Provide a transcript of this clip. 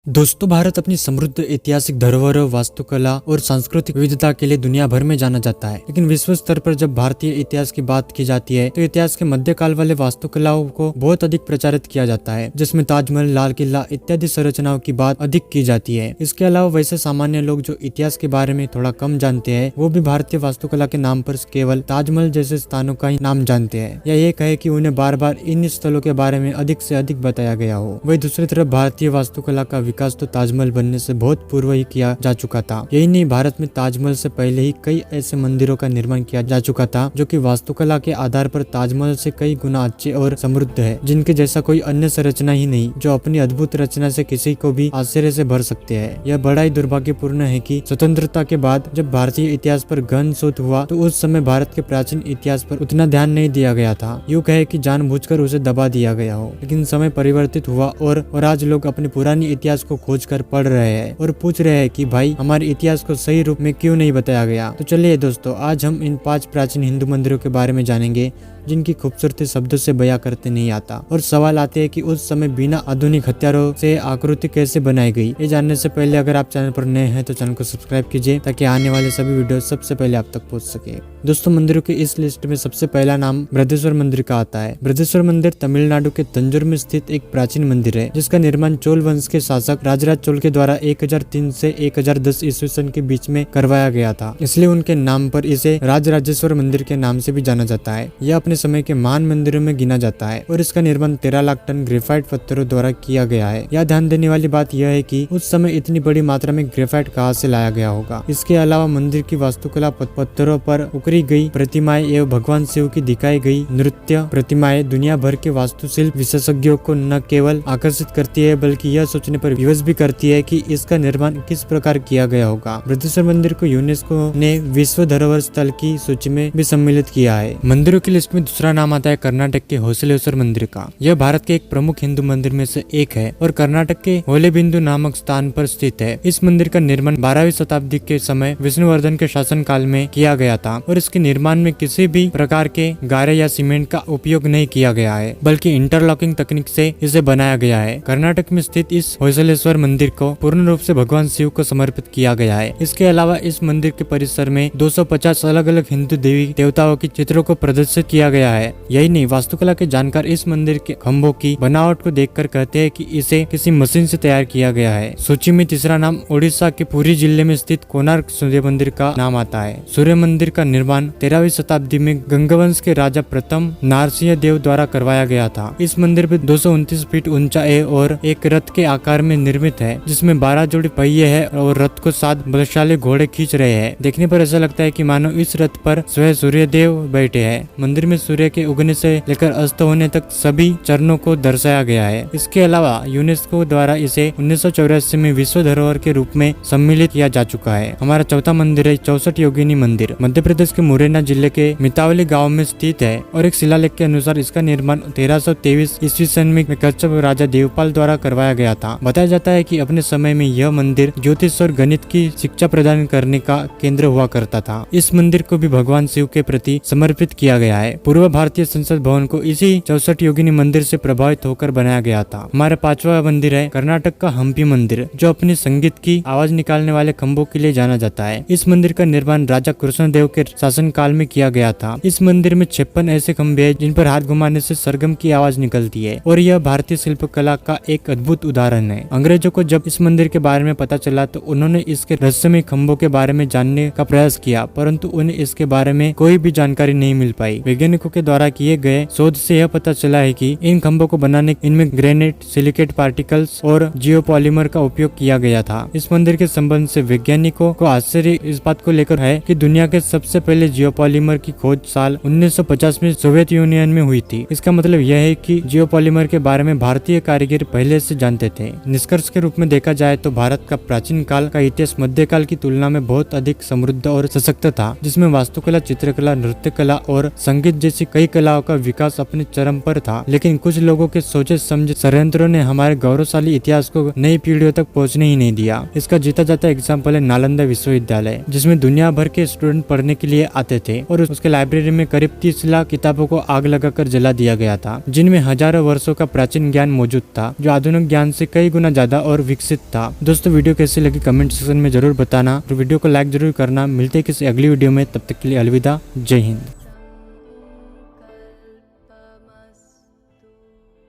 दोस्तों, भारत अपनी समृद्ध ऐतिहासिक धरोहर, वास्तुकला और सांस्कृतिक विविधता के लिए दुनिया भर में जाना जाता है। लेकिन विश्व स्तर पर जब भारतीय इतिहास की बात की जाती है तो इतिहास के मध्यकाल वाले वास्तुकलाओं को बहुत अधिक प्रचारित किया जाता है, जिसमें ताजमहल, लाल किला इत्यादि संरचनाओं की बात अधिक की जाती है। इसके अलावा वैसे सामान्य लोग जो इतिहास के बारे में थोड़ा कम जानते हैं, वो भी भारतीय वास्तुकला के नाम पर केवल ताजमहल जैसे स्थानों का ही नाम जानते हैं, या ये कहे कि उन्हें बार बार इन स्थलों के बारे में अधिक से अधिक बताया गया हो। वही दूसरी तरफ भारतीय वास्तुकला का विकास तो ताजमहल बनने से बहुत पूर्व ही किया जा चुका था। यही नहीं, भारत में ताजमहल से पहले ही कई ऐसे मंदिरों का निर्माण किया जा चुका था जो कि वास्तुकला के आधार पर ताजमहल से कई गुना अच्छे और समृद्ध है, जिनके जैसा कोई अन्य संरचना ही नहीं, जो अपनी अद्भुत रचना से किसी को भी आश्चर्य से भर सकते हैं। यह बड़ा ही दुर्भाग्यपूर्ण है कि स्वतंत्रता के बाद जब भारतीय इतिहास पर गहन शोध हुआ तो उस समय भारत के प्राचीन इतिहास पर उतना ध्यान नहीं दिया गया था। यूँ कहे कि जानबूझकर उसे दबा दिया गया हो। लेकिन समय परिवर्तित हुआ और आज लोग अपने पुरानी इतिहास को खोज कर पढ़ रहे हैं और पूछ रहे हैं कि भाई हमारे इतिहास को सही रूप में क्यों नहीं बताया गया। तो चलिए दोस्तों, आज हम इन 5 प्राचीन हिंदू मंदिरों के बारे में जानेंगे जिनकी खूबसूरती शब्दों से बयां करते नहीं आता। और सवाल आते हैं कि उस समय बिना आधुनिक हथियारों से आकृति कैसे बनाई गई। ये जानने से पहले अगर आप चैनल पर नए हैं तो चैनल को सब्सक्राइब कीजिए ताकि आने वाले सभी वीडियो सबसे पहले आप तक पहुंच सके। दोस्तों, मंदिरों की इस लिस्ट में सबसे पहला नाम बृहदेश्वर मंदिर का आता है। बृहदेश्वर मंदिर तमिलनाडु के तंजौर में स्थित एक प्राचीन मंदिर है, जिसका निर्माण चोल वंश के शासक राजराज चोल के द्वारा 1003 से 1010 ईस्वी सन के बीच में करवाया गया था। इसलिए उनके नाम पर इसे राजराजेश्वर मंदिर के नाम से भी जाना जाता है। यह अपने समय के महान मंदिरों में गिना जाता है और इसका निर्माण 13 लाख टन ग्रेफाइट पत्थरों द्वारा किया गया है। यह ध्यान देने वाली बात यह है कि उस समय इतनी बड़ी मात्रा में ग्रेफाइट कहां से लाया गया होगा। इसके अलावा मंदिर की वास्तुकला, पत्थरों पर उकरी गई प्रतिमाएं एवं भगवान शिव की दिखाई गई नृत्य प्रतिमाएं दुनिया भर के वास्तुशिल्प विशेषज्ञों को न केवल आकर्षित करती है बल्कि यह सोचने पर विवश भी करती है कि इसका निर्माण किस प्रकार किया गया होगा। बृहदेश्वर मंदिर को यूनेस्को ने विश्व धरोहर स्थल की सूची में भी सम्मिलित किया है। मंदिरों की लिस्ट में दूसरा नाम आता है कर्नाटक के होसलेश्वर मंदिर का। यह भारत के एक प्रमुख हिंदू मंदिर में से एक है और कर्नाटक के होलेबिंदु नामक स्थान पर स्थित है। इस मंदिर का निर्माण 12वीं शताब्दी के समय विष्णुवर्धन के शासन काल में किया गया था और इसके निर्माण में किसी भी प्रकार के गारे या सीमेंट का उपयोग नहीं किया गया है, बल्कि इंटरलॉकिंग तकनीक से इसे बनाया गया है। कर्नाटक में स्थित इस होसलेश्वर मंदिर को पूर्ण रूप से भगवान शिव को समर्पित किया गया है। इसके अलावा इस मंदिर के परिसर में 250 अलग अलग हिंदू देवी देवताओं के चित्रों को प्रदर्शित किया गया है। यही नहीं, वास्तुकला के जानकार इस मंदिर के खंभों की बनावट को देखकर कहते हैं कि इसे किसी मशीन से तैयार किया गया है। सूची में तीसरा नाम ओडिशा के पुरी जिले में स्थित कोणार्क सूर्य मंदिर का नाम आता है। सूर्य मंदिर का निर्माण 13वीं शताब्दी में गंगवंश के राजा प्रथम नारसिंह देव द्वारा करवाया गया था। इस मंदिर पे 229 फीट ऊंचा है और एक रथ के आकार में निर्मित है, जिसमें 12 जोड़ी पहिए है और रथ को 7 बलशाली घोड़े खींच रहे हैं। देखने पर ऐसा लगता है कि मानो इस रथ पर स्वयं सूर्य देव बैठे हैं। मंदिर में सूर्य के उगने से लेकर अस्त होने तक सभी चरणों को दर्शाया गया है। इसके अलावा यूनेस्को द्वारा इसे 1984 में विश्व धरोहर के रूप में सम्मिलित किया जा चुका है। हमारा चौथा मंदिर है 64 योगिनी मंदिर। मध्य प्रदेश के मुरैना जिले के मितावली गांव में स्थित है और एक शिलालेख के अनुसार इसका निर्माण 1323 ईस्वी सन में कच्छप राजा देवपाल द्वारा करवाया गया था। बताया जाता है कि अपने समय में यह मंदिर ज्योतिष और गणित की शिक्षा प्रदान करने का केंद्र हुआ करता था। इस मंदिर को भी भगवान शिव के प्रति समर्पित किया गया है। पूर्व भारतीय संसद भवन को इसी 64 योगिनी मंदिर से प्रभावित होकर बनाया गया था। हमारा 5वां मंदिर है कर्नाटक का हम्पी मंदिर, जो अपने संगीत की आवाज निकालने वाले खंभों के लिए जाना जाता है। इस मंदिर का निर्माण राजा कृष्णदेव के शासन काल में किया गया था। इस मंदिर में 56 ऐसे खंभे हैं जिन पर हाथ घुमाने से सरगम की आवाज निकलती है और यह भारतीय शिल्प कला का एक अद्भुत उदाहरण है। अंग्रेजों को जब इस मंदिर के बारे में पता चला तो उन्होंने इसके रहस्यमय खंभों के बारे में जानने का प्रयास किया, परंतु उन्हें इसके बारे में कोई भी जानकारी नहीं मिल पाई। वैज्ञानिकों के द्वारा किए गए शोध से यह पता चला है कि इन खंभों को बनाने इनमें ग्रेनाइट, सिलिकेट पार्टिकल्स और जियोपॉलीमर का उपयोग किया गया था। इस मंदिर के संबंध से वैज्ञानिकों को आश्चर्य इस बात को लेकर है कि दुनिया के सबसे पहले जियोपॉलीमर की खोज साल 1950 में सोवियत यूनियन में हुई थी। इसका मतलब यह है कि जियोपॉलीमर के बारे में भारतीय कारीगर पहले से जानते थे। निष्कर्ष के रूप में देखा जाए तो भारत का प्राचीन काल का इतिहास मध्यकाल की तुलना में बहुत अधिक समृद्ध और सशक्त था, जिसमें वास्तुकला, चित्रकला, नृत्य कला और संगीत जैसी कई कलाओं का विकास अपने चरम पर था, लेकिन कुछ लोगों के सोचे समझे षड्यंत्रों ने हमारे गौरवशाली इतिहास को नई पीढ़ियों तक पहुंचने ही नहीं दिया। इसका जीता जाता एग्जाम्पल है नालंदा विश्वविद्यालय, जिसमें दुनिया भर के स्टूडेंट पढ़ने के लिए आते थे और उसके लाइब्रेरी में करीब 30 लाख किताबों को आग लगाकर जला दिया गया था, जिनमें हजारों वर्षों का प्राचीन ज्ञान मौजूद था, जो आधुनिक ज्ञान से कई गुना ज्यादा और विकसित था। दोस्तों, वीडियो कैसी लगी कमेंट सेक्शन में जरूर बताना और वीडियो को लाइक जरूर करना। मिलते हैं किसी अगली वीडियो में, तब तक के लिए अलविदा, जय हिंद।